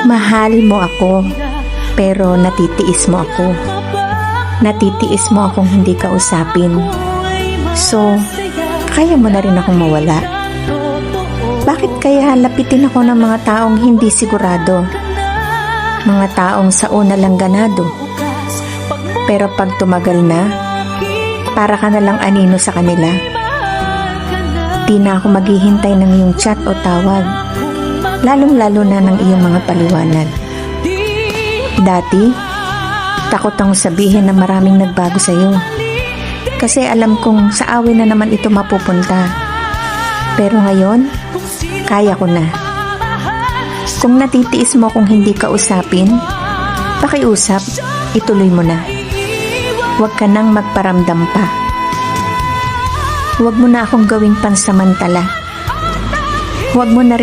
Mahal mo ako, pero natitiis mo ako. Natitiis mo akong hindi kausapin. So, kaya mo na rin akong mawala. Bakit kaya lapitin ako ng mga taong hindi sigurado? Mga taong sa una lang ganado. Pero pag tumagal na, para ka na lang anino sa kanila. Di na ako maghihintay ng iyong chat o tawag, lalong-lalo na ng iyong mga paliwanag. Dati, takot akong sabihin na maraming nagbago sa iyo. Kasi alam kong sa awin na naman ito mapupunta. Pero ngayon, kaya ko na. Kung natitiis mo kung hindi ka usapin, pakiusap, ituloy mo na. Huwag ka nang magparamdam pa. Huwag mo na akong gawing pansamantala. Huwag mo na rin